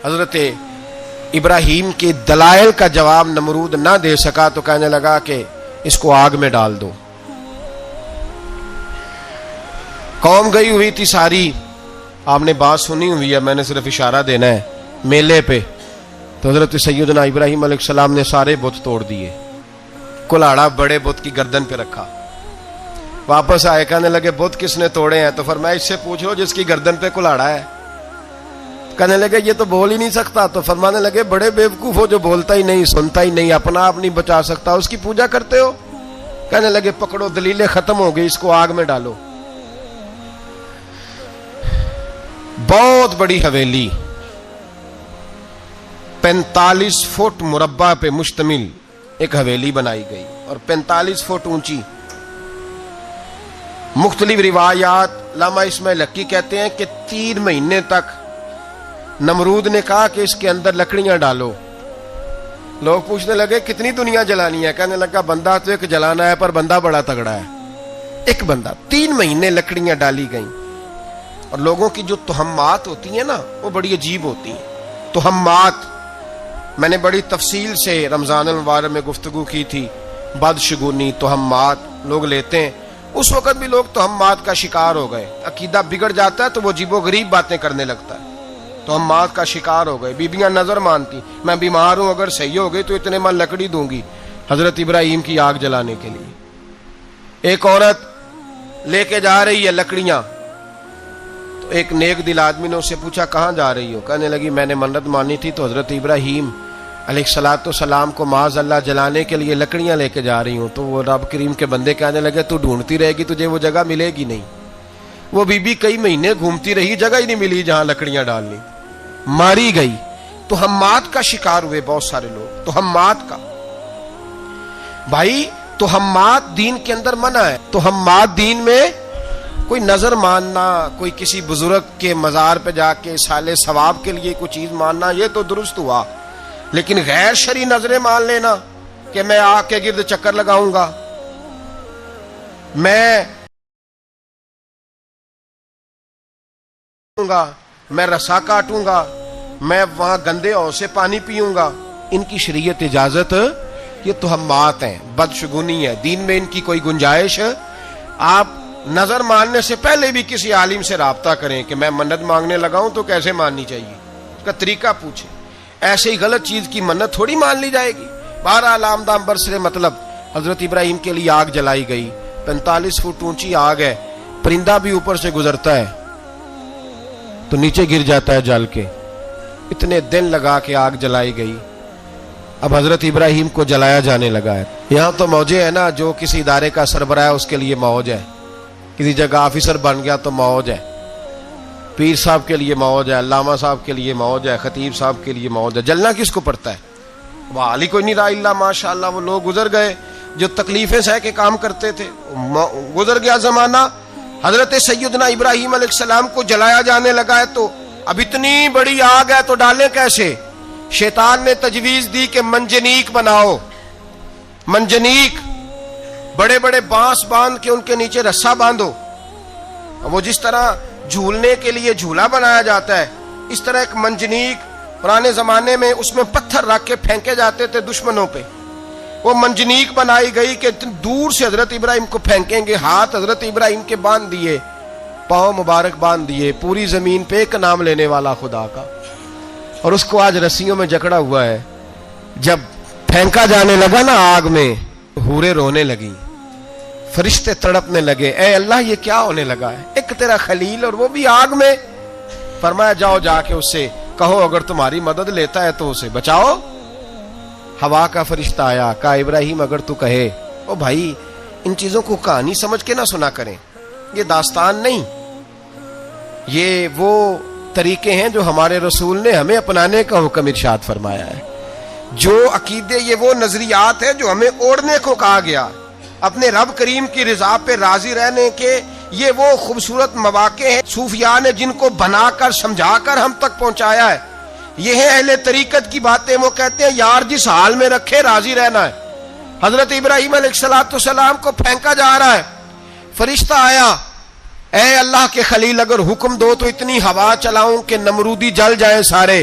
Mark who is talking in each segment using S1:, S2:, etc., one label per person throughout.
S1: حضرت ابراہیم کے دلائل کا جواب نمرود نہ دے سکا تو کہنے لگا کہ اس کو آگ میں ڈال دو. قوم گئی ہوئی تھی ساری. آپ نے بات سنی ہوئی ہے, میں نے صرف اشارہ دینا ہے. میلے پہ تو حضرت سیدنا ابراہیم علیہ السلام نے سارے بت توڑ دیے, کلاڑا بڑے بت کی گردن پہ رکھا. واپس آئے, کہنے لگے بت کس نے توڑے ہیں؟ تو فرمایا اس سے پوچھ لو جس کی گردن پہ کلاڑا ہے. کہنے لگے یہ تو بول ہی نہیں سکتا. تو فرمانے لگے بڑے بیوقوف ہو, جو بولتا ہی نہیں, سنتا ہی نہیں, اپنا آپ نہیں بچا سکتا, اس کی پوجا کرتے ہو. کہنے لگے پکڑو, دلیلیں ختم ہو گئی, اس کو آگ میں ڈالو. بہت بڑی حویلی 45 فٹ مربع پہ مشتمل ایک حویلی بنائی گئی اور 45 فٹ اونچی. مختلف روایات, علامہ اسماعیل حقی کہتے ہیں کہ 3 مہینے تک نمرود نے کہا کہ اس کے اندر لکڑیاں ڈالو. لوگ پوچھنے لگے کتنی دنیا جلانی ہے؟ کہنے لگا بندہ تو ایک جلانا ہے, پر بندہ بڑا تگڑا ہے, ایک بندہ. 3 مہینے لکڑیاں ڈالی گئیں. اور لوگوں کی جو تہمات ہوتی ہیں نا, وہ بڑی عجیب ہوتی ہیں. تہمات میں نے بڑی تفصیل سے رمضان المبارک میں گفتگو کی تھی. بدشگونی, تہمات لوگ لیتے ہیں. اس وقت بھی لوگ تہمات کا شکار ہو گئے. عقیدہ بگڑ جاتا ہے تو وہ عجیب و غریب باتیں کرنے لگتا ہے. تہمات کا شکار ہو گئے. بیبیاں نظر مانتی, میں بیمار ہوں, اگر صحیح ہو گئی تو اتنے من لکڑی دوں گی حضرت ابراہیم کی آگ جلانے کے لیے. ایک عورت لے کے جا رہی ہے لکڑیاں, تو ایک نیک دل آدمی نے اس سے پوچھا کہاں جا رہی ہو؟ کہنے لگی میں نے منت مانی تھی تو حضرت ابراہیم علیہ الصلوۃ والسلام کو معاذ اللہ جلانے کے لیے لکڑیاں لے کے جا رہی ہوں. تو وہ رب کریم کے بندے کہنے لگے تو ڈھونڈتی رہے گی, تجھے وہ جگہ ملے گی نہیں. وہ بی بی کئی مہینے گھومتی رہی, جگہ ہی نہیں ملی جہاں لکڑیاں ڈالنی, ماری گئی. تہمات کا شکار ہوئے بہت سارے لوگ. تہمات کا بھائی, تہمات دین کے اندر منع ہے. تہمات دین میں کوئی نظر ماننا, کوئی کسی بزرگ کے مزار پہ جا کے سالے ثواب کے لیے کوئی چیز ماننا, یہ تو درست ہوا. لیکن غیر شرعی نظریں مان لینا کہ میں آگ کے گرد چکر لگاؤں گا, میں رسا کاٹوں گا, میں وہاں گندے اور سے پانی پیوں گا, ان کی شریعت اجازت, یہ تہمات ہیں, بدشگونی ہے. دین میں ان کی کوئی گنجائش. آپ نظر ماننے سے پہلے بھی کسی عالم سے رابطہ کریں کہ میں منت مانگنے لگا ہوں تو کیسے ماننی چاہیے, اس کا طریقہ پوچھیں. ایسے ہی غلط چیز کی منت تھوڑی مان لی جائے گی. بہرحال آمدام برسر مطلب حضرت ابراہیم کے لیے آگ جلائی گئی. 45 فٹ اونچی آگ ہے, پرندہ بھی اوپر سے گزرتا ہے تو نیچے گر جاتا ہے جل کے. اتنے دن لگا کے آگ جلائی گئی. اب حضرت ابراہیم کو جلایا جانے لگا ہے. یہاں تو موجیں ہے نا, جو کسی ادارے کا سربراہ ہے اس کے لیے موج ہے, کسی جگہ آفیسر بن گیا تو موج ہے, پیر صاحب کے لیے موج ہے, علامہ صاحب کے لیے موج ہے, خطیب صاحب کے لیے موج ہے. جلنا کس کو پڑتا ہے؟ وہ علی کوئی نہیں رہا اللہ ماشاء اللہ. وہ لوگ گزر گئے جو تکلیفیں سہ کے کام کرتے تھے, گزر گیا زمانہ. حضرت سیدنا ابراہیم علیہ السلام کو جلایا جانے لگا ہے تو اب اتنی بڑی آگ ہے تو ڈالیں کیسے؟ شیطان نے تجویز دی کہ منجنیق بناؤ. منجنیق, بڑے بڑے بانس باندھ کے ان کے نیچے رسا باندھو. وہ جس طرح جھولنے کے لیے جھولا بنایا جاتا ہے, اس طرح ایک منجنیق پرانے زمانے میں اس میں پتھر رکھ کے پھینکے جاتے تھے دشمنوں پہ. وہ منجنیق بنائی گئی کہ دور سے حضرت ابراہیم کو پھینکیں گے. ہاتھ حضرت ابراہیم کے باندھ دیے, پاؤں مبارک باندھ دیے, پوری زمین پہ ایک نام لینے والا خدا کا. اور اس کو آج رسیوں میں جکڑا ہوا ہے. جب پھینکا جانے لگا نا آگ میں, حوریں رونے لگی, فرشتے تڑپنے لگے, اے اللہ یہ کیا ہونے لگا ہے؟ ایک تیرا خلیل اور وہ بھی آگ میں. فرمایا جاؤ جا کے اس سے کہو اگر تمہاری مدد لیتا ہے تو اسے بچاؤ. ہوا کا فرشتہ آیا, کہا ابراہیم اگر تو کہے. او بھائی, ان چیزوں کو کہانی سمجھ کے نہ سنا کریں, یہ داستان نہیں, یہ وہ طریقے ہیں جو ہمارے رسول نے ہمیں اپنانے کا حکم ارشاد فرمایا ہے. جو عقیدے, یہ وہ نظریات ہیں جو ہمیں اوڑھنے کو کہا گیا. اپنے رب کریم کی رضا پہ راضی رہنے کے یہ وہ خوبصورت مواقع ہیں صوفیاء نے جن کو بنا کر سمجھا کر ہم تک پہنچایا ہے. یہ ہے اہل طریقت کی باتیں. وہ کہتے ہیں یار جس حال میں رکھے راضی رہنا ہے. حضرت ابراہیم علیہ الصلوۃ والسلام کو پھینکا جا رہا ہے, فرشتہ آیا, اے اللہ کے خلیل اگر حکم دو تو اتنی ہوا چلاؤں کہ نمرودی جل جائیں سارے.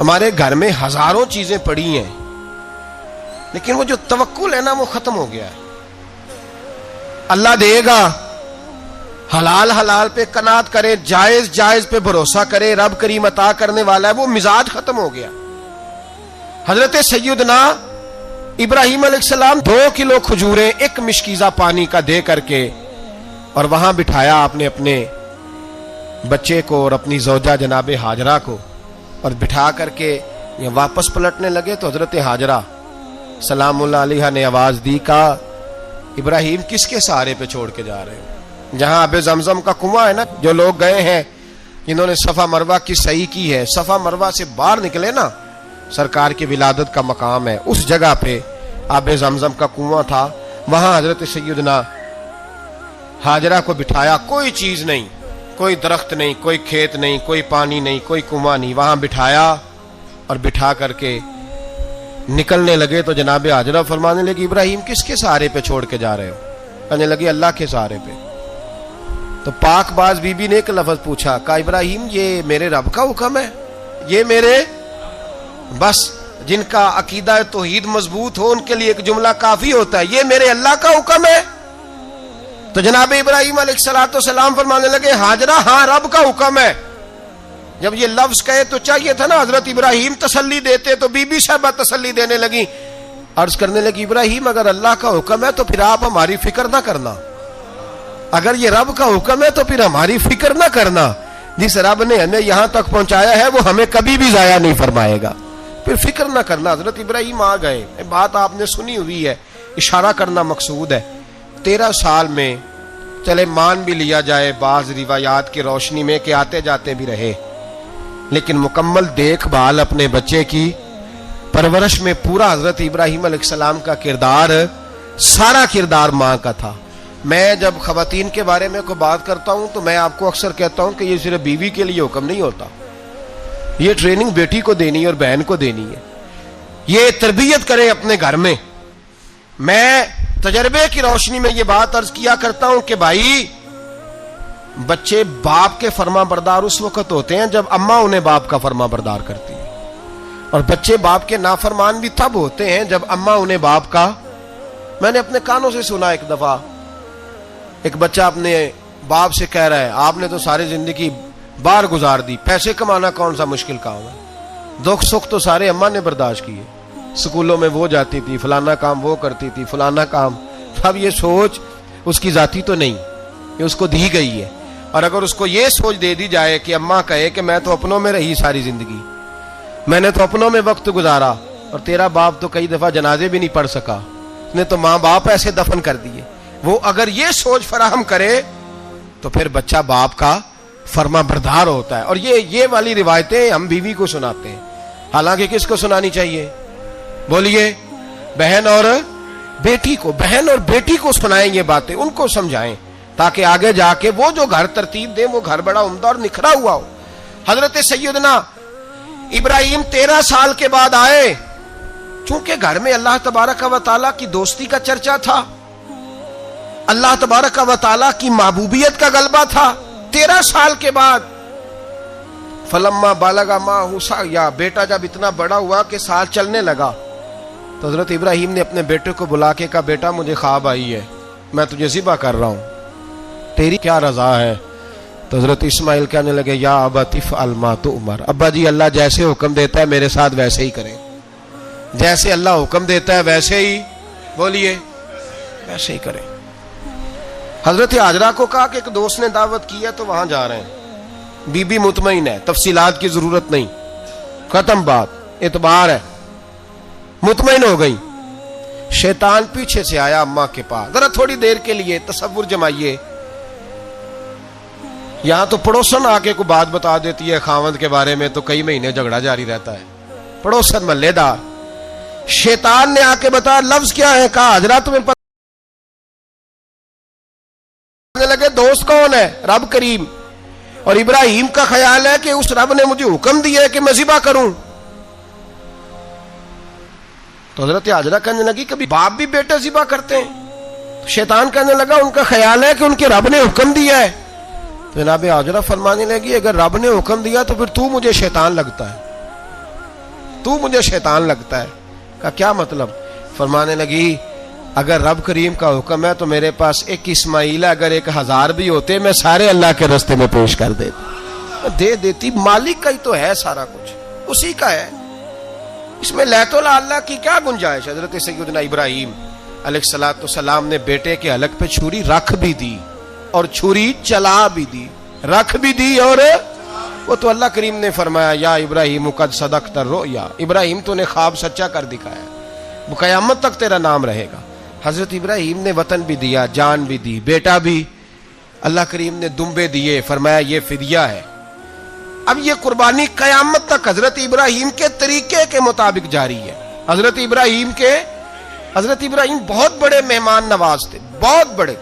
S1: ہمارے گھر میں ہزاروں چیزیں پڑی ہیں، لیکن وہ جو توکل ہے نا وہ ختم ہو گیا ہے. اللہ دے گا، حلال حلال پہ قناعت کرے، جائز جائز پہ بھروسہ کرے، رب کریم عطا کرنے والا ہے، وہ مزاج ختم ہو گیا. حضرت سیدنا ابراہیم علیہ السلام 2 کلو کھجوریں 1 مشکیزہ پانی کا دے کر کے اور وہاں بٹھایا آپ نے اپنے بچے کو اور اپنی زوجہ جناب ہاجرہ کو، اور بٹھا کر کے یہ واپس پلٹنے لگے تو حضرت ہاجرہ سلام اللہ علیہ نے آواز دی، کہا ابراہیم کس کے سہارے پہ چھوڑ کے جا رہے ہو؟ جہاں آب زمزم کا کنواں ہے نا، جو لوگ گئے ہیں جنہوں نے صفا مروہ کی صحیح کی ہے، صفا مروہ سے باہر نکلے نا، سرکار کی ولادت کا مقام ہے، اس جگہ پہ آب زمزم کا کنواں تھا، وہاں حضرت سیدنا ہاجرہ کو بٹھایا. کوئی چیز نہیں، کوئی درخت نہیں، کوئی کھیت نہیں، کوئی پانی نہیں، کوئی کنواں نہیں، وہاں بٹھایا اور بٹھا کر کے نکلنے لگے تو جناب ہاجرہ فرمانے لگی ابراہیم کس کے سہارے پہ چھوڑ کے جا رہے ہو؟ کہنے لگی اللہ کے سہارے پہ. تو پاک باز بی بی نے ایک لفظ پوچھا، کہا ابراہیم یہ میرے رب کا حکم ہے، یہ میرے، بس جن کا عقیدہ توحید مضبوط ہو ان کے لیے ایک جملہ کافی ہوتا ہے، یہ میرے اللہ کا حکم ہے. تو جناب ابراہیم علیہ السلام فرمانے لگے ہاجرہ ہاں رب کا حکم ہے. جب یہ لفظ کہے تو چاہیے تھا نا حضرت ابراہیم تسلی دیتے، تو بی بی صاحبہ تسلی دینے لگی، عرض کرنے لگی ابراہیم اگر اللہ کا حکم ہے تو پھر آپ ہماری فکر نہ کرنا، اگر یہ رب کا حکم ہے تو پھر ہماری فکر نہ کرنا، جس رب نے ہمیں یہاں تک پہنچایا ہے وہ ہمیں کبھی بھی ضائع نہیں فرمائے گا، پھر فکر نہ کرنا. حضرت ابراہیم آ گئے. بات آپ نے سنی ہوئی ہے، اشارہ کرنا مقصود ہے. 13 سال میں چلے مان بھی لیا جائے بعض روایات کی روشنی میں کہ آتے جاتے بھی رہے، لیکن مکمل دیکھ بھال اپنے بچے کی پرورش میں پورا حضرت ابراہیم علیہ السلام کا کردار، سارا کردار ماں کا تھا. میں جب خواتین کے بارے میں کوئی بات کرتا ہوں تو میں آپ کو اکثر کہتا ہوں کہ یہ صرف بیوی کے لیے حکم نہیں ہوتا، یہ ٹریننگ بیٹی کو دینی ہے اور بہن کو دینی ہے، یہ تربیت کرے اپنے گھر میں. میں تجربے کی روشنی میں یہ بات عرض کیا کرتا ہوں کہ بھائی بچے باپ کے فرما بردار اس وقت ہوتے ہیں جب اماں انہیں باپ کا فرما بردار کرتی ہے، اور بچے باپ کے نافرمان بھی تب ہوتے ہیں جب اماں انہیں باپ کا. میں نے اپنے کانوں سے سنا ایک دفعہ ایک بچہ اپنے باپ سے کہہ رہا ہے آپ نے تو ساری زندگی باہر گزار دی، پیسے کمانا کون سا مشکل کام ہے، دکھ سکھ تو سارے اماں نے برداشت کیے، سکولوں میں وہ جاتی تھی، فلانا کام وہ کرتی تھی، فلانا کام. اب یہ سوچ اس کی ذاتی تو نہیں، یہ اس کو دی گئی ہے. اور اگر اس کو یہ سوچ دے دی جائے کہ اماں کہے کہ میں تو اپنوں میں رہی ساری زندگی، میں نے تو اپنوں میں وقت گزارا، اور تیرا باپ تو کئی دفعہ جنازے بھی نہیں پڑھ سکا، اس نے تو ماں باپ ایسے دفن کر دیے، وہ اگر یہ سوچ فراہم کرے تو پھر بچہ باپ کا فرما بردار ہوتا ہے. اور یہ والی روایتیں ہم بیوی کو سناتے ہیں، حالانکہ کس کو سنانی چاہیے؟ بولیے، بہن اور بیٹی کو. بہن اور بیٹی کو سنائیں یہ باتیں، ان کو سمجھائیں تاکہ آگے جا کے وہ جو گھر ترتیب دیں وہ گھر بڑا عمدہ اور نکھرا ہوا ہو. حضرت سیدنا ابراہیم 13 سال کے بعد آئے، چونکہ گھر میں اللہ تبارک و تعالیٰ کی دوستی کا چرچا تھا، اللہ تبارک و تعالیٰ کی محبوبیت کا غلبہ تھا. 13 سال کے بعد فلما بالغ معہ سعیا، بیٹا جب اتنا بڑا ہوا کہ سال چلنے لگا تو حضرت ابراہیم نے اپنے بیٹے کو بلا کے کہا بیٹا مجھے خواب آئی ہے، میں تجھے ذبح کر رہا ہوں، تیری کیا رضا ہے؟ تو حضرت اسماعیل کہنے لگے یا ابت افعل ما تؤمر، ابا جی اللہ جیسے حکم دیتا ہے میرے ساتھ ویسے ہی کریں، جیسے اللہ حکم دیتا ہے ویسے ہی، بولیے، ویسے ہی کریں. حضرت ہاجرہ کو کہا کہ ایک دوست نے دعوت کی ہے تو وہاں جا رہے ہیں. بی بی مطمئن ہے، تفصیلات کی ضرورت نہیں، ختم بات، اعتبار ہے، مطمئن ہو گئی. شیطان پیچھے سے آیا اماں کے پاس. ذرا تھوڑی دیر کے لیے تصور جمائیے، یہاں تو پڑوسن آ کے کوئی بات بتا دیتی ہے خاوند کے بارے میں تو کئی مہینے جھگڑا جاری رہتا ہے، پڑوسن محلے دار. شیطان نے آ کے بتایا لفظ کیا ہے؟ کہا حاجرہ تمہیں پتہ لگے دوست کون ہے؟ رب کریم. اور ابراہیم کا خیال ہے کہ اس رب نے مجھے حکم دیا ہے کہ میں ذبح کروں. تو حضرت ہاجرہ کہنے لگی کبھی باپ بھی بیٹے ذبح کرتے ہیں؟ شیطان کہنے لگا ان کا خیال ہے کہ ان کے رب نے حکم دیا ہے. تو جناب ہاجرہ فرمانے لگی اگر رب نے حکم دیا تو پھر تو مجھے شیطان لگتا ہے. تو مجھے شیطان لگتا ہے. کہا کیا مطلب؟ فرمانے لگی اگر رب کریم کا حکم ہے تو میرے پاس ایک اسماعیل ہے, اگر 1000 بھی ہوتے میں سارے اللہ کے راستے میں پیش کر دے دیتی. مالک کا ہی تو ہے سارا کچھ, اسی کا ہے, اس میں لیت اللہ کی کیا گنجائش. حضرت سیدنا ابراہیم علیہ السلام نے بیٹے کے حلق پہ چھری رکھ بھی دی اور چھری چلا بھی دی, رکھ بھی دی, اور وہ تو اللہ کریم نے فرمایا یا ابراہیم قد صدقت الرؤیا, ابراہیم تو نے خواب سچا کر دکھایا, وہ قیامت تک تیرا نام رہے گا. حضرت ابراہیم نے وطن بھی دیا, جان بھی دی, بیٹا بھی. اللہ کریم نے دمبے دیے, فرمایا یہ فدیہ ہے. اب یہ قربانی قیامت تک حضرت ابراہیم کے طریقے کے مطابق جاری ہے. حضرت ابراہیم بہت بڑے مہمان نواز تھے, بہت بڑے.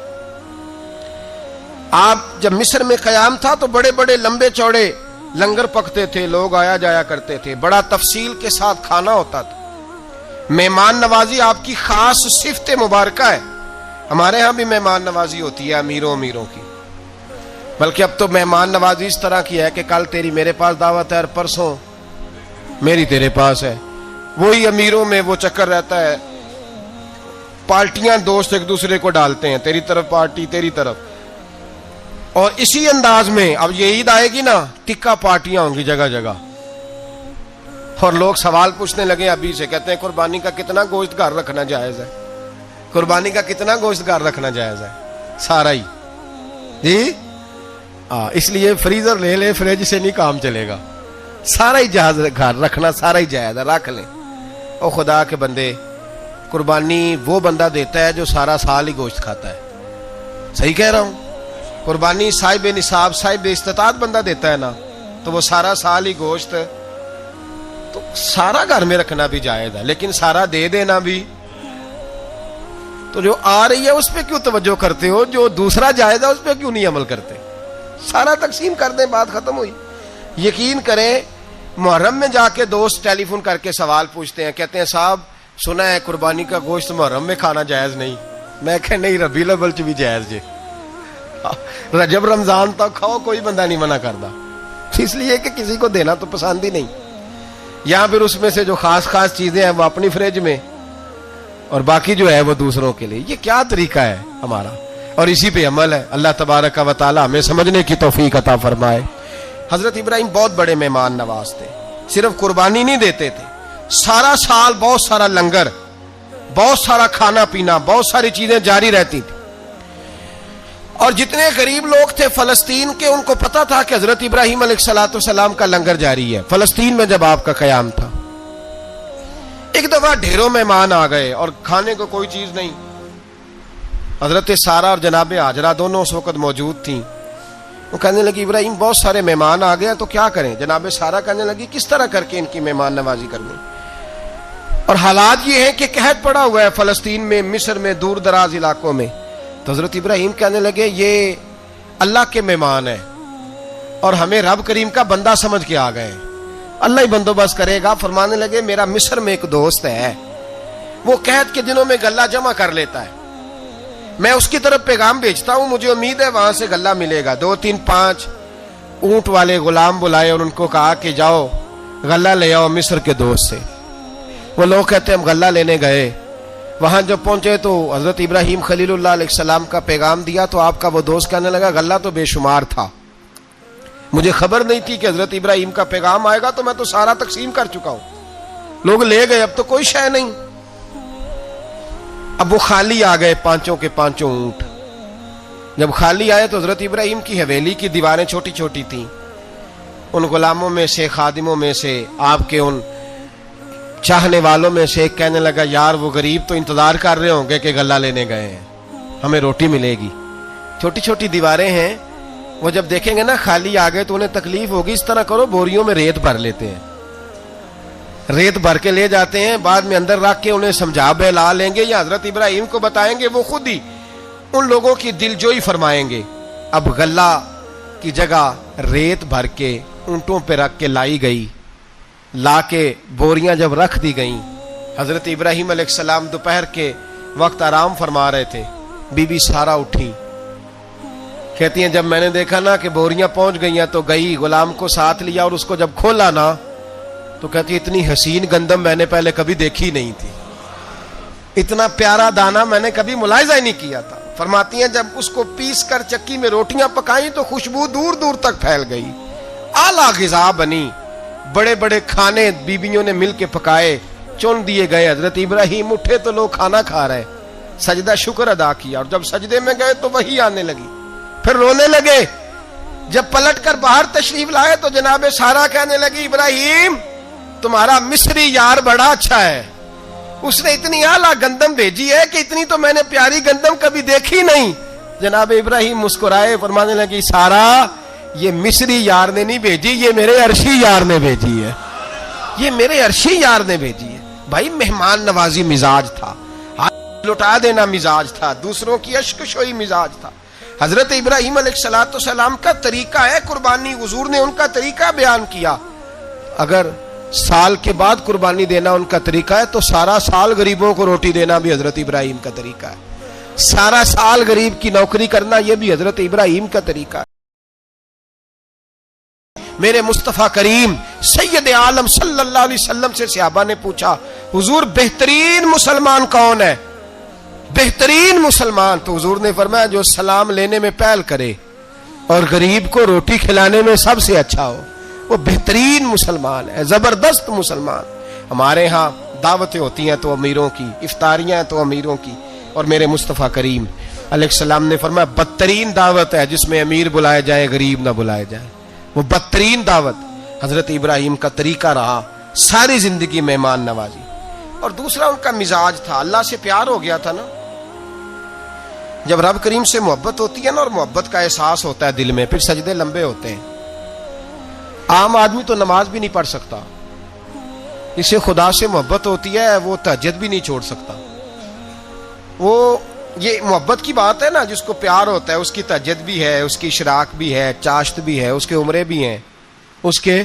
S1: آپ جب مصر میں قیام تھا تو بڑے بڑے لمبے چوڑے لنگر پکتے تھے, لوگ آیا جایا کرتے تھے, بڑا تفصیل کے ساتھ کھانا ہوتا تھا. مہمان نوازی آپ کی خاص صفت مبارکہ ہے. ہمارے ہاں بھی مہمان نوازی ہوتی ہے امیروں کی, بلکہ اب تو مہمان نوازی اس طرح کی ہے کہ کل تیری میرے پاس دعوت ہے اور پرسوں میری تیرے پاس ہے. وہی امیروں میں وہ چکر رہتا ہے, پارٹیاں دوست ایک دوسرے کو ڈالتے ہیں, تیری طرف پارٹی تیری طرف. اور اسی انداز میں اب یہ عید آئے گی نا, ٹکا پارٹیاں ہوں گی جگہ جگہ, اور لوگ سوال پوچھنے لگے ابھی سے, کہتے ہیں قربانی کا کتنا گوشت گھر رکھنا جائز ہے, قربانی کا کتنا گوشت گھر رکھنا جائز ہے؟ سارا ہی جی. اس لیے فریزر لے لے, فریج سے نہیں کام چلے گا, سارا ہی جہاز گھر رکھنا سارا ہی جائز ہے, رکھ لیں. او خدا کے بندے, قربانی وہ بندہ دیتا ہے جو سارا سال ہی گوشت کھاتا ہے. صحیح کہہ رہا ہوں؟ قربانی صاحب نصاب صاحب استطاعت بندہ دیتا ہے نا, تو وہ سارا سال ہی گوشت, تو سارا گھر میں رکھنا بھی جائز ہے, لیکن سارا دے دینا بھی. تو جو آ رہی ہے اس پہ کیوں توجہ کرتے ہو, جو دوسرا جائز ہے اس پہ کیوں نہیں عمل کرتے؟ سارا تقسیم کر دیں, بات ختم ہوئی. یقین کریں محرم میں جا کے دوست ٹیلی فون کر کے سوال پوچھتے ہیں, کہتے ہیں صاحب سنا ہے قربانی کا گوشت محرم میں کھانا جائز نہیں. میں کہ نہیں, ربیع الاول چ بھی جائز جے, رجب رمضان تک کھاؤ, کوئی بندہ نہیں منع کرتا, اس لیے کہ کسی کو دینا تو پسند ہی نہیں. یہاں پھر اس میں سے جو خاص چیزیں ہیں وہ اپنی فریج میں, اور باقی جو ہے وہ دوسروں کے لیے. یہ کیا طریقہ ہے ہمارا؟ اور اسی پہ عمل ہے. اللہ تبارک و تعالی ہمیں سمجھنے کی توفیق عطا فرمائے. حضرت ابراہیم بہت بڑے مہمان نواز تھے. صرف قربانی نہیں دیتے تھے, سارا سال بہت سارا لنگر, بہت سارا کھانا پینا, بہت ساری چیزیں جاری رہتی تھی. اور جتنے غریب لوگ تھے فلسطین کے, ان کو پتا تھا کہ حضرت ابراہیم علیہ السلام کا لنگر جاری ہے. فلسطین میں جب آپ کا قیام تھا, ایک دفعہ ڈھیروں مہمان آ گئے اور کھانے کو کوئی چیز نہیں. حضرت سارا اور جناب ہاجرہ دونوں اس وقت موجود تھیں. وہ کہنے لگی ابراہیم بہت سارے مہمان آ گئے تو کیا کریں؟ جناب سارا کہنے لگی کس طرح کر کے ان کی مہمان نوازی کرنی. اور حالات یہ ہیں کہ قحط پڑا ہوا ہے فلسطین میں, مصر میں, دور دراز علاقوں میں. تو حضرت ابراہیم کہنے لگے یہ اللہ کے مہمان ہیں اور ہمیں رب کریم کا بندہ سمجھ کے آ گئے, اللہ ہی بندوبست کرے گا. فرمانے لگے میرا مصر میں ایک دوست ہے, وہ قحط کے دنوں میں غلہ جمع کر لیتا ہے, میں اس کی طرف پیغام بھیجتا ہوں, مجھے امید ہے وہاں سے غلہ ملے گا. 2 3 5 اونٹ والے غلام بلائے اور ان کو کہا کہ جاؤ غلہ لے آؤ مصر کے دوست سے. وہ لوگ کہتے ہیں ہم غلہ لینے گئے, وہاں جب پہنچے تو حضرت ابراہیم خلیل اللہ علیہ السلام کا پیغام دیا تو آپ کا وہ دوست کہنے لگا غلہ تو بے شمار تھا, مجھے خبر نہیں تھی کہ حضرت ابراہیم کا پیغام آئے گا, تو میں تو سارا تقسیم کر چکا ہوں. لوگ لے گئے, اب تو کوئی شے نہیں. اب وہ خالی آ گئے 5 کے 5 اونٹ. جب خالی آئے تو حضرت ابراہیم کی حویلی کی دیواریں چھوٹی چھوٹی تھیں. ان غلاموں میں سے, خادموں میں سے, آپ کے ان چاہنے والوں میں سے ایک کہنے لگا یار وہ غریب تو انتظار کر رہے ہوں گے کہ غلہ لینے گئے ہیں, ہمیں روٹی ملے گی. چھوٹی چھوٹی دیواریں ہیں, وہ جب دیکھیں گے نا خالی آ گئے تو انہیں تکلیف ہوگی. اس طرح کرو بوریوں میں ریت بھر لیتے ہیں, ریت بھر کے لے جاتے ہیں, بعد میں اندر رکھ کے انہیں سمجھا بہلا لیں گے یا حضرت ابراہیم کو بتائیں گے, وہ خود ہی ان لوگوں کی دلجوئی فرمائیں گے. اب غلہ کی جگہ ریت بھر کے اونٹوں پہ رکھ کے لائی گئی. لا کے بوریاں جب رکھ دی گئیں, حضرت ابراہیم علیہ السلام دوپہر کے وقت آرام فرما رہے تھے. بی بی سارا اٹھی, کہتی ہیں جب میں نے دیکھا نا کہ بوریاں پہنچ گئی ہیں تو گئی, غلام کو ساتھ لیا اور اس کو جب کھولا نا تو کہتی اتنی حسین گندم میں نے پہلے کبھی دیکھی نہیں تھی، اتنا پیارا دانا میں نے کبھی ملاحظہ ہی نہیں کیا تھا۔ فرماتی ہیں جب اس کو پیس کر چکی میں روٹیاں پکائیں تو خوشبو دور دور تک پھیل گئی، اعلیٰ غذا بنی، بڑے بڑے کھانے بیویوں نے مل کے پکائے، چن دیے گئے۔ حضرت ابراہیم اٹھے تو لوگ کھانا کھا رہے، سجدہ شکر ادا کیا، اور جب سجدے میں گئے تو وہی آنے لگی، پھر رونے لگے۔ جب پلٹ کر باہر تشریف لائے تو جناب سارا کہنے لگی ابراہیم تمہارا مصری یار بڑا اچھا ہے، اس نے اتنی اعلیٰ گندم بھیجی ہے کہ اتنی تو میں نے پیاری گندم کبھی دیکھی نہیں۔ جناب ابراہیم مسکرائے، فرمانے لگی سارا یہ مصری یار نے نہیں بھیجی، یہ میرے عرشی یار نے بھیجی ہے، یہ میرے عرشی یار نے بھیجی ہے۔ بھائی مہمان نوازی مزاج تھا، ہاتھ لٹا دینا مزاج تھا، دوسروں کی اشک شوئی مزاج تھا۔ حضرت ابراہیم علیہ السلام کا طریقہ ہے قربانی، حضور نے ان کا طریقہ بیان کیا۔ اگر سال کے بعد قربانی دینا ان کا طریقہ ہے تو سارا سال غریبوں کو روٹی دینا بھی حضرت ابراہیم کا طریقہ ہے، سارا سال غریب کی نوکری کرنا یہ بھی حضرت ابراہیم کا طریقہ ہے۔ میرے مصطفیٰ کریم سید عالم صلی اللہ علیہ وسلم سے صحابہ نے پوچھا حضور بہترین مسلمان کون ہے؟ بہترین مسلمان؟ تو حضور نے فرمایا جو سلام لینے میں پہل کرے اور غریب کو روٹی کھلانے میں سب سے اچھا ہو، وہ بہترین مسلمان ہے، زبردست مسلمان۔ ہمارے ہاں دعوتیں ہوتی ہیں تو امیروں کی، افطاریاں تو امیروں کی، اور میرے مصطفیٰ کریم علیہ السلام نے فرمایا بدترین دعوت ہے جس میں امیر بلائے جائے غریب نہ بلائے جائے، وہ بدترین دعوت۔ حضرت ابراہیم کا طریقہ رہا ساری زندگی مہمان نوازی، اور دوسرا ان کا مزاج تھا، اللہ سے پیار ہو گیا تھا نا۔ جب رب کریم سے محبت ہوتی ہے نا، اور محبت کا احساس ہوتا ہے دل میں، پھر سجدے لمبے ہوتے ہیں۔ عام آدمی تو نماز بھی نہیں پڑھ سکتا، اسے خدا سے محبت ہوتی ہے وہ تہجد بھی نہیں چھوڑ سکتا۔ وہ یہ محبت کی بات ہے نا، جس کو پیار ہوتا ہے اس کی تہجد بھی ہے، اس کی اشراق بھی ہے، چاشت بھی ہے، اس کے عمرے بھی ہیں، اس کے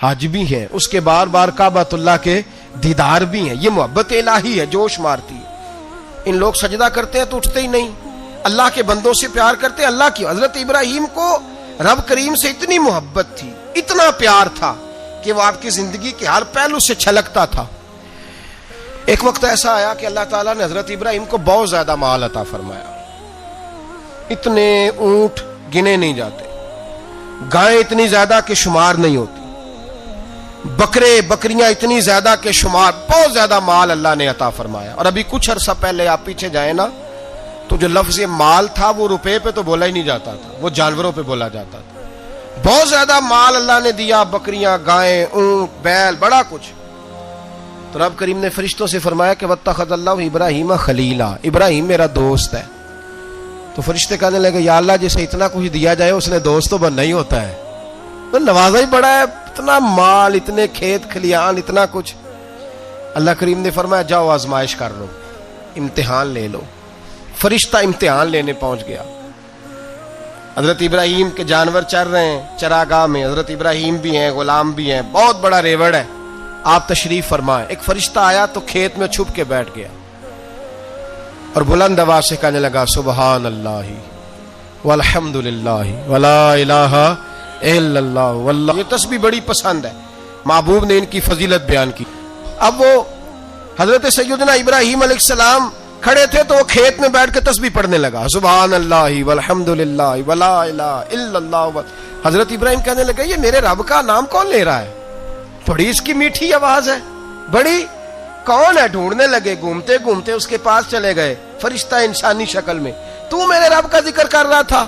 S1: حج بھی ہیں، اس کے بار بار کعبۃ اللہ کے دیدار بھی ہیں۔ یہ محبت الہی ہے، جوش مارتی ہے۔ ان لوگ سجدہ کرتے ہیں تو اٹھتے ہی نہیں، اللہ کے بندوں سے پیار کرتے ہیں اللہ کی۔ حضرت ابراہیم کو رب کریم سے اتنی محبت تھی، اتنا پیار تھا کہ وہ آپ کی زندگی کے ہر پہلو سے چھلکتا تھا۔ ایک وقت ایسا آیا کہ اللہ تعالیٰ نے حضرت ابراہیم کو بہت زیادہ مال عطا فرمایا، اتنے اونٹ گنے نہیں جاتے، گائیں اتنی زیادہ کہ شمار نہیں ہوتی، بکرے بکریاں اتنی زیادہ کہ شمار، بہت زیادہ مال اللہ نے عطا فرمایا۔ اور ابھی کچھ عرصہ پہلے آپ پیچھے جائیں نا تو جو لفظ مال تھا وہ روپے پہ تو بولا ہی نہیں جاتا تھا، وہ جانوروں پہ بولا جاتا تھا۔ بہت زیادہ مال اللہ نے دیا، بکریاں گائیں اونٹ بیل بڑا کچھ۔ تو رب کریم نے فرشتوں سے فرمایا کہ واتخذ اللہ ابراہیم خلیلا، ابراہیم میرا دوست ہے۔ تو فرشتے کہنے لگے یا اللہ جسے اتنا کچھ دیا جائے اس نے دوست تو بننا ہی ہوتا ہے، تو نوازا ہی بڑا ہے، اتنا مال، اتنے کھیت کھلیان، اتنا کچھ۔ اللہ کریم نے فرمایا جاؤ آزمائش کر لو، امتحان لے لو۔ فرشتہ امتحان لینے پہنچ گیا۔ حضرت ابراہیم کے جانور چر رہے ہیں چراگاہ میں، حضرت ابراہیم بھی ہیں، غلام بھی ہیں، بہت بڑا ریوڑ ہے، آپ تشریف فرمائیں۔ ایک فرشتہ آیا تو کھیت میں چھپ کے بیٹھ گیا اور بلند آواز سے کہنے لگا سبحان اللہ والحمد للہ ولا الہ الا اللہ واللہ۔ یہ تسبیح بڑی پسند ہے، محبوب نے ان کی فضیلت بیان کی۔ اب وہ حضرت سیدنا ابراہیم علیہ السلام کھڑے تھے تو وہ کھیت میں بیٹھ کے تسبیح پڑھنے لگا سبحان اللہ والحمد للہ ولا الہ الا اللہ۔ حضرت ابراہیم کہنے لگے یہ میرے رب کا نام کون لے رہا ہے؟ بڑی اس کی میٹھی آواز ہے، بڑی، کون ہے؟ ڈھونڈنے لگے، گھومتے گھومتے اس کے پاس چلے گئے، فرشتہ انسانی شکل میں۔ تو میرے رب کا ذکر کر رہا تھا؟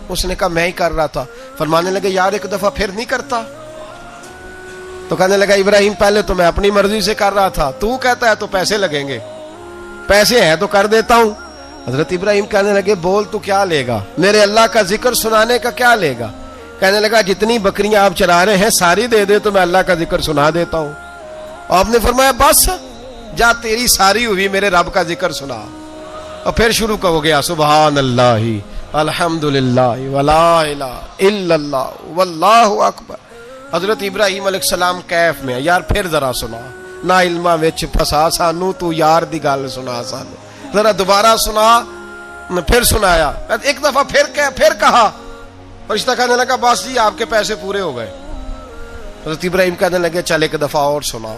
S1: اس نے کہا میں ہی کر رہا تھا۔ فرمانے لگے یار ایک دفعہ پھر نہیں کرتا؟ تو کہنے لگا ابراہیم پہلے تو میں اپنی مرضی سے کر رہا تھا، تو کہتا ہے تو پیسے لگیں گے، پیسے ہیں تو کر دیتا ہوں۔ حضرت ابراہیم کہنے لگے بول تو کیا لے گا؟ میرے اللہ کا ذکر سنانے کا کیا لے گا؟ کہنے لگا جتنی بکریاں آپ چرا رہے ہیں ساری دے دے تو میں اللہ کا ذکر سنا دیتا ہوں۔ اور آپ نے فرمایا بس جا تیری ساری ہوئی، میرے رب کا ذکر سنا۔ اور پھر شروع ہو گیا سبحان اللہ الحمد للہ ولا الہ الا اللہ واللہ اکبر۔ حضرت ابراہیم علیہ السلام کیف میں، یار پھر ذرا سنا، نا علما وچ پھسا سانو، تو یار دی گل سنا سانو، ذرا دوبارہ سنا۔ پھر سنایا، ایک دفعہ پھر کہا، فرشتہ کہنے لگا بس جی آپ کے پیسے پورے ہو گئے۔ حضرت ابراہیم کہنے لگے چل ایک دفعہ اور سنا.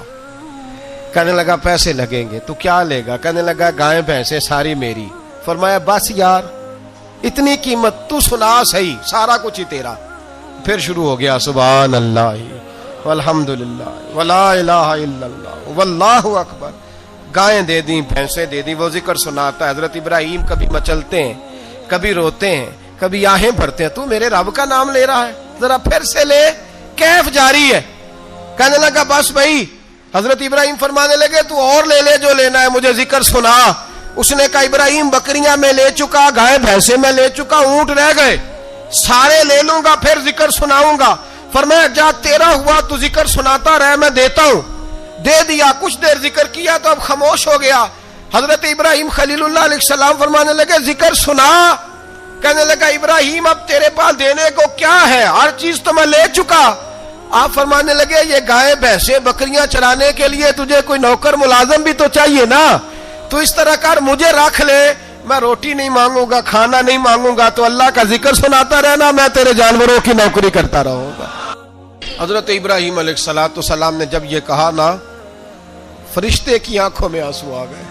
S1: کہنے لگا پیسے لگیں گے. تو کیا لے گا؟ کہنے لگا گائیں بھینسیں ساری میری. فرمایا بس یار اتنی قیمت، تو سنا صحیح، سارا کچھ ہی تیرا. پھر شروع ہو گیا سبحان اللہ والحمدللہ ولا الہ الا اللہ واللہ اکبر. گائیں دے دیں، بھینسیں دے دیں، وہ ذکر سناتا ہے. حضرت ابراہیم کبھی مچلتے ہیں، کبھی روتے ہیں، کبھی آہیں بھرتے ہیں. تو میرے رب کا نام لے رہا ہے، ذرا پھر سے لے. کیف جاری ہے. کہنے لگا بس بھائی. حضرت ابراہیم فرمانے لگے تو اور لے لے جو لینا ہے، مجھے ذکر سنا. اس نے کہا ابراہیم بکریاں میں لے چکا، گائے بھینسیں میں لے چکا، اونٹ رہ گئے، سارے لے لوں گا پھر ذکر سناؤں گا. فرمایا جا تیرا ہوا تو ذکر سناتا رہ، میں دیتا ہوں. دے دیا. کچھ دیر ذکر کیا تو اب خاموش ہو گیا. حضرت ابراہیم خلیل اللہ علیہ السلام فرمانے لگے ذکر سنا. کہنے لگا ابراہیم اب تیرے پاس دینے کو کیا ہے، ہر چیز تو میں لے چکا. آپ فرمانے لگے یہ گائے بھینسیں بکریاں چرانے کے لیے تجھے کوئی نوکر ملازم بھی تو چاہیے نا. تو اس طرح کر مجھے رکھ لے، میں روٹی نہیں مانگوں گا، کھانا نہیں مانگوں گا، تو اللہ کا ذکر سناتا رہنا، میں تیرے جانوروں کی نوکری کرتا رہوں گا. حضرت ابراہیم علیہ السلام نے جب یہ کہا نا، فرشتے کی آنکھوں میں آنسو آ گئے.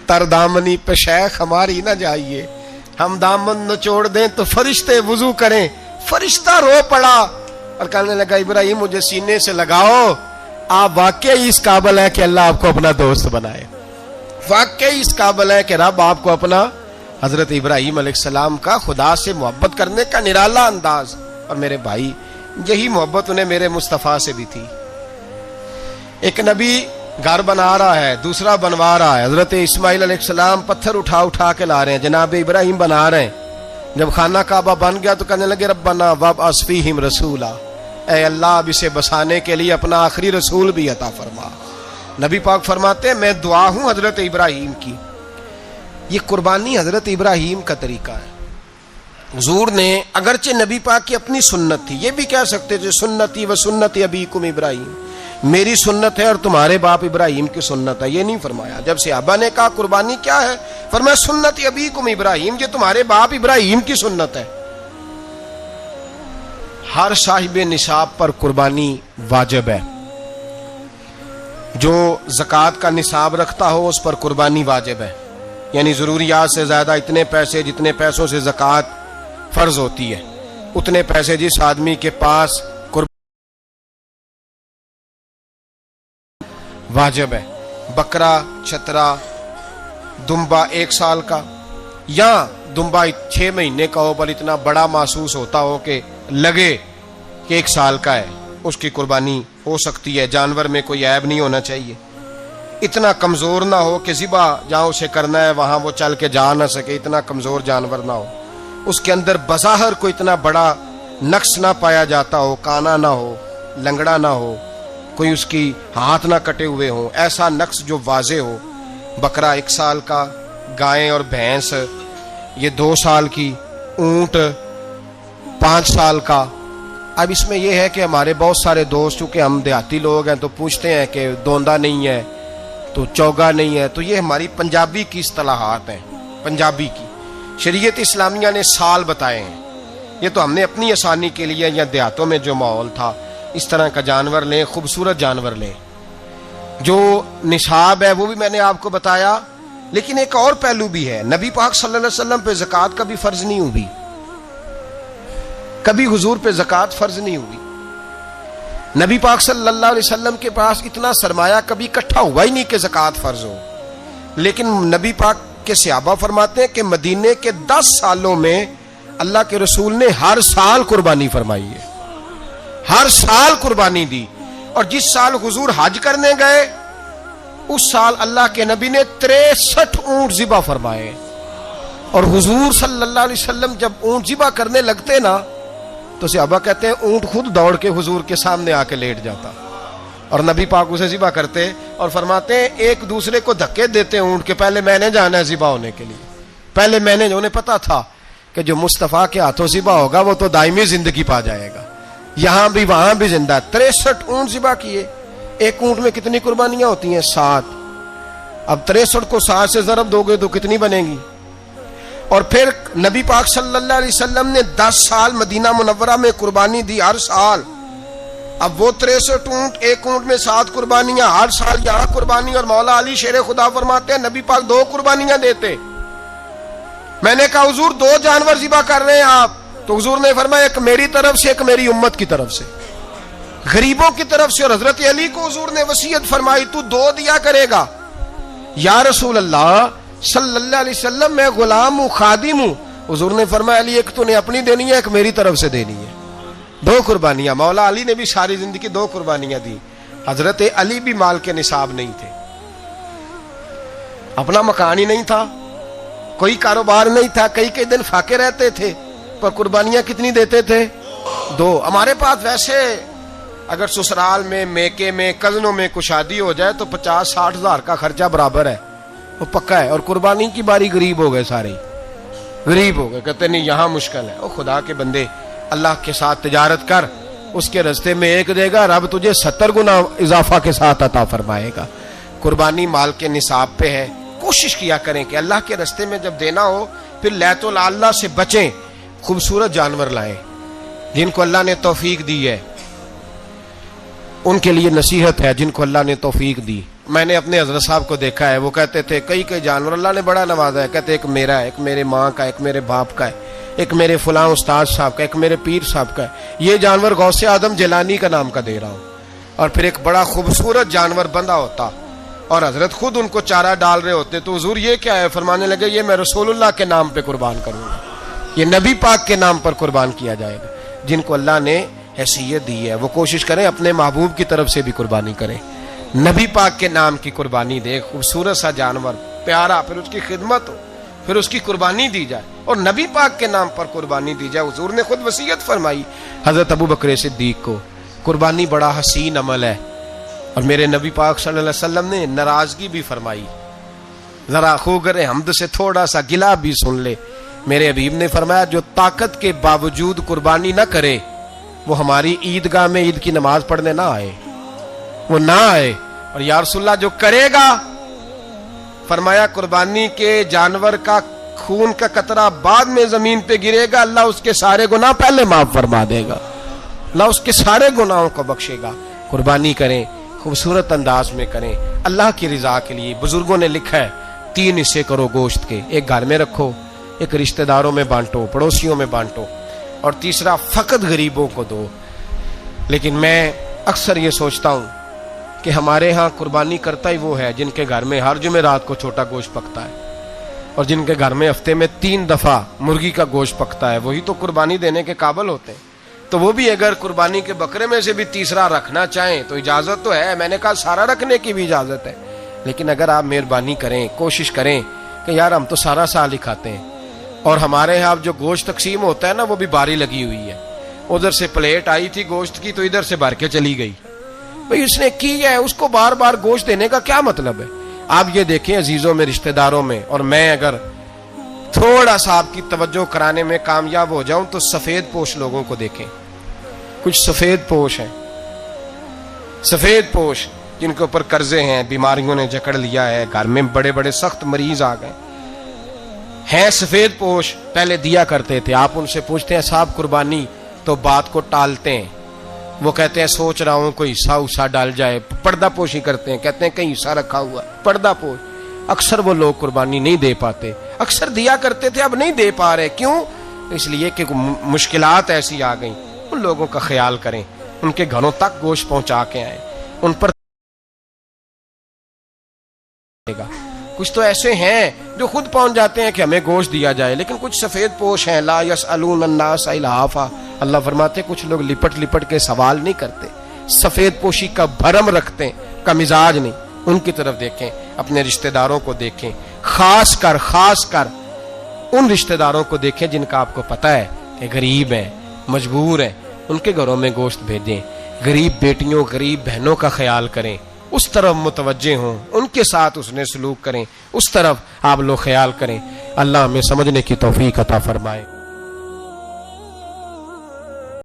S1: تر دامنی پہ شیخ ہماری نہ جائیے، ہم دامن نچوڑ دیں تو فرشتے وضو کریں. فرشتہ رو پڑا اور کہنے لگا ابراہیم مجھے سینے سے لگاؤ، آپ واقعی اس قابل ہے کہ اللہ آپ کو اپنا دوست بنائے، واقعی اس قابل ہے کہ رب آپ کو اپنا. حضرت ابراہیم علیہ السلام کا خدا سے محبت کرنے کا نرالا انداز. اور میرے بھائی یہی محبت انہیں میرے مصطفیٰ سے بھی تھی. ایک نبی گھر بنا رہا ہے، دوسرا بنوا رہا ہے. حضرت اسماعیل علیہ السلام پتھر اٹھا اٹھا کے لا رہے ہیں، جناب ابراہیم بنا رہے ہیں. جب خانہ کعبہ بن گیا تو کہنے لگے ربنا وابعث فیہم رسولا، اے اللہ اب اسے بسانے کے لیے اپنا آخری رسول بھی عطا فرما. نبی پاک فرماتے ہیں میں دعا ہوں حضرت ابراہیم کی. یہ قربانی حضرت ابراہیم کا طریقہ ہے. حضور نے اگرچہ نبی پاک کی اپنی سنت تھی، یہ بھی کہہ سکتے تھے سنتی و سنت ابیکم ابراہیم، میری سنت ہے اور تمہارے باپ ابراہیم کی سنت ہے. یہ نہیں فرمایا. جب صحابہ نے کہا قربانی کیا ہے، فرمایا سنت ابیکم ابراہیم، یہ تمہارے باپ ابراہیم کی سنت ہے. ہر صاحب نصاب پر قربانی واجب ہے. جو زکوٰۃ کا نصاب رکھتا ہو اس پر قربانی واجب ہے. یعنی ضروریات سے زیادہ اتنے پیسے، جتنے پیسوں سے زکوٰۃ فرض ہوتی ہے اتنے پیسے جس آدمی کے پاس واجب ہے. بکرا، چھترا، دمبا 1 سال کا یا دمبا 6 مہینے کا ہو پر اتنا بڑا محسوس ہوتا ہو کہ لگے کہ 1 سال کا ہے، اس کی قربانی ہو سکتی ہے. جانور میں کوئی عیب نہیں ہونا چاہیے. اتنا کمزور نہ ہو کہ ذبح جہاں اسے کرنا ہے وہاں وہ چل کے جا نہ سکے، اتنا کمزور جانور نہ ہو. اس کے اندر بظاہر کوئی اتنا بڑا نقص نہ پایا جاتا ہو، کانا نہ ہو، لنگڑا نہ ہو، کوئی اس کی ہاتھ نہ کٹے ہوئے ہوں، ایسا نقص جو واضح ہو. بکرا 1 سال کا، گائیں اور بھینس یہ 2 سال کی، اونٹ 5 سال کا. اب اس میں یہ ہے کہ ہمارے بہت سارے دوست چونکہ ہم دیہاتی لوگ ہیں تو پوچھتے ہیں کہ دوندا نہیں ہے تو چوگا نہیں ہے. تو یہ ہماری پنجابی کی اصطلاحات ہیں. پنجابی کی شریعت اسلامیہ نے سال بتائے ہیں. یہ تو ہم نے اپنی آسانی کے لیے یا دیہاتوں میں جو ماحول تھا اس طرح کا جانور لیں، خوبصورت جانور لیں. جو نصاب ہے وہ بھی میں نے آپ کو بتایا. لیکن ایک اور پہلو بھی ہے. نبی پاک صلی اللہ علیہ وسلم پہ زکوٰۃ کبھی فرض نہیں ہوئی، کبھی حضور پہ زکوٰۃ فرض نہیں ہوئی. نبی پاک صلی اللہ علیہ وسلم کے پاس اتنا سرمایہ کبھی اکٹھا ہوا ہی نہیں کہ زکوٰۃ فرض ہو. لیکن نبی پاک کے صحابہ فرماتے ہیں کہ مدینے کے 10 سالوں میں اللہ کے رسول نے ہر سال قربانی فرمائی ہے، ہر سال قربانی دی. اور جس سال حضور حج کرنے گئے اس سال اللہ کے نبی نے 63 اونٹ ذبح فرمائے. اور حضور صلی اللہ علیہ وسلم جب اونٹ ذبح کرنے لگتے نا تو صحابہ کہتے ہیں اونٹ خود دوڑ کے حضور کے سامنے آ کے لیٹ جاتا اور نبی پاک اسے ذبح کرتے اور فرماتے ہیں ایک دوسرے کو دھکے دیتے اونٹ کے، پہلے میں نے جانا ہے ذبح ہونے کے لیے، پہلے میں نے. انہیں پتا تھا کہ جو مصطفیٰ کے ہاتھوں ذبح ہوگا وہ تو دائمی زندگی پا جائے گا، یہاں بھی وہاں بھی زندہ. 63 اونٹ ذبح کیے. ایک اونٹ میں کتنی قربانیاں ہوتی ہیں؟ 7. اب 63 کو 7 سے ضرب دو گے تو کتنی بنے گی؟ اور پھر نبی پاک صلی اللہ علیہ وسلم نے 10 سال مدینہ منورہ میں قربانی دی ہر سال. اب وہ 63 اونٹ، ایک اونٹ میں 7 قربانیاں، ہر سال یہاں قربانی، اور مولا علی شیر خدا فرماتے ہیں نبی پاک 2 قربانیاں دیتے۔ میں نے کہا حضور 2 جانور ذبح کر رہے ہیں آپ، تو حضور نے فرمایا ایک میری طرف سے، ایک میری امت کی طرف سے، غریبوں کی طرف سے۔ اور حضرت علی کو حضور نے وصیت فرمائی تو 2 دیا کرے گا۔ یا رسول اللہ صلی اللہ علیہ وسلم میں غلام ہوں، خادم ہوں۔ حضور نے فرمایا علی ایک تو نے اپنی دینی ہے، ایک میری طرف سے دینی ہے۔ 2 قربانیاں۔ مولا علی نے بھی ساری زندگی 2 قربانیاں دی۔ حضرت علی بھی مال کے نصاب نہیں تھے، اپنا مکان ہی نہیں تھا، کوئی کاروبار نہیں تھا، کئی دن فاقے رہتے تھے، پر قربانیاں کتنی دیتے تھے؟ 2۔ ہمارے پاس ویسے اگر سسرال میں، میکے میں، کزنوں میں کچھ شادی ہو جائے تو 50-60 ہزار کا خرچہ برابر ہے، وہ پکا ہے۔ اور قربانی کی باری غریب ہو گئے، سارے غریب ہو گئے، کہتے نہیں یہاں مشکل ہے۔ او خدا کے بندے، اللہ کے ساتھ تجارت کر، اس کے رستے میں 1 دے گا، رب تجھے 70 گنا اضافہ کے ساتھ عطا فرمائے گا۔ قربانی مال کے نصاب پہ ہے۔ کوشش کیا کریں کہ اللہ کے رستے میں جب دینا ہو پھر لیت اللہ سے بچیں، خوبصورت جانور لائیں جن کو اللہ نے توفیق دی ہے۔ ان کے لیے نصیحت ہے جن کو اللہ نے توفیق دی۔ میں نے اپنے حضرت صاحب کو دیکھا ہے، وہ کہتے تھے کئی جانور اللہ نے بڑا نوازا ہے، کہتے ایک میرا ہے، ایک میرے ماں کا، ایک میرے باپ کا ہے، ایک میرے فلاں استاد صاحب کا، ایک میرے پیر صاحب کا ہے۔ یہ جانور غوث اعظم جیلانی کا نام کا دے رہا ہوں۔ اور پھر ایک بڑا خوبصورت جانور بندہ ہوتا اور حضرت خود ان کو چارہ ڈال رہے ہوتے، تو حضور یہ کیا ہے؟ فرمانے لگے یہ میں رسول اللہ کے نام پہ قربان کروں گا، یہ نبی پاک کے نام پر قربان کیا جائے گا۔ جن کو اللہ نے حیثیت دی ہے وہ کوشش کریں اپنے محبوب کی طرف سے بھی قربانی کریں، نبی پاک کے نام کی قربانی دے، خوبصورت سا جانور پیارا، پھر اس کی خدمت ہو، پھر اس کی قربانی دی جائے اور نبی پاک کے نام پر قربانی دی جائے۔ حضور نے خود وصیت فرمائی حضرت ابو بکر صدیق کو، قربانی بڑا حسین عمل ہے، اور میرے نبی پاک صلی اللہ علیہ وسلم نے ناراضگی بھی فرمائی، ذرا خوگر حمد سے تھوڑا سا گلا بھی سن لے۔ میرے حبیب نے فرمایا جو طاقت کے باوجود قربانی نہ کرے وہ ہماری عیدگاہ میں عید کی نماز پڑھنے نہ آئے، وہ نہ آئے۔ اور یا رسول اللہ جو کرے گا، فرمایا قربانی کے جانور کا خون کا قطرہ بعد میں زمین پہ گرے گا، اللہ اس کے سارے گناہ پہلے معاف فرما دے گا، اللہ اس کے سارے گناہوں کو بخشے گا۔ قربانی کریں، خوبصورت انداز میں کریں، اللہ کی رضا کے لیے۔ بزرگوں نے لکھا ہے 3 حصے کرو گوشت کے، ایک گھر میں رکھو، ایک رشتہ داروں میں بانٹو، پڑوسیوں میں بانٹو، اور تیسرا فقط غریبوں کو دو۔ لیکن میں اکثر یہ سوچتا ہوں کہ ہمارے ہاں قربانی کرتا ہی وہ ہے جن کے گھر میں ہر جمعرات کو چھوٹا گوشت پکتا ہے، اور جن کے گھر میں ہفتے میں 3 دفعہ مرغی کا گوشت پکتا ہے، وہی تو قربانی دینے کے قابل ہوتے ہیں۔ تو وہ بھی اگر قربانی کے بکرے میں سے بھی تیسرا رکھنا چاہیں تو اجازت تو ہے، میں نے کہا سارا رکھنے کی بھی اجازت ہے، لیکن اگر آپ مہربانی کریں، کوشش کریں کہ یار ہم تو سارا سال ہی کھاتے ہیں، اور ہمارے یہاں جو گوشت تقسیم ہوتا ہے نا وہ بھی باری لگی ہوئی ہے، ادھر سے پلیٹ آئی تھی گوشت کی تو ادھر سے بھر کے چلی گئی، بھئی اس نے کی ہے، اس کو بار بار گوشت دینے کا کیا مطلب ہے؟ آپ یہ دیکھیں عزیزوں میں، رشتہ داروں میں، اور میں اگر تھوڑا سا آپ کی توجہ کرانے میں کامیاب ہو جاؤں تو سفید پوش لوگوں کو دیکھیں، کچھ سفید پوش ہیں، سفید پوش جن کے اوپر قرضے ہیں، بیماریوں نے جکڑ لیا ہے، گھر میں بڑے بڑے سخت مریض آ گئے ہیں، سفید پوش پہلے دیا کرتے تھے۔ آپ ان سے پوچھتے ہیں صاحب قربانی، تو بات کو ٹالتے ہیں، وہ کہتے ہیں سوچ رہا ہوں کوئی حصہ ڈال جائے، پردہ پوشی کرتے ہیں، کہتے ہیں کہیں حصہ رکھا ہوا، پردہ پوش۔ اکثر وہ لوگ قربانی نہیں دے پاتے، اکثر دیا کرتے تھے اب نہیں دے پا رہے، کیوں؟ اس لیے کہ مشکلات ایسی آ گئیں۔ ان لوگوں کا خیال کریں، ان کے گھروں تک گوشت پہنچا کے آئیں، ان پر کچھ تو ایسے ہیں جو خود پہنچ جاتے ہیں کہ ہمیں گوشت دیا جائے، لیکن کچھ سفید پوش ہیں، لا یسألون الناس الہافا، اللہ فرماتے کچھ لوگ لپٹ لپٹ کے سوال نہیں کرتے، سفید پوشی کا بھرم رکھتے ہیں، کا مزاج نہیں۔ ان کی طرف دیکھیں، اپنے رشتہ داروں کو دیکھیں، خاص کر ان رشتہ داروں کو دیکھیں جن کا آپ کو پتہ ہے کہ غریب ہیں، مجبور ہیں، ان کے گھروں میں گوشت بھیجیں، غریب بیٹیوں، غریب بہنوں کا خیال کریں، اس طرف متوجہ ہوں، ان کے ساتھ اس نے سلوک کریں، اس طرف آپ لوگ خیال کریں۔ اللہ ہمیں سمجھنے کی توفیق عطا فرمائے۔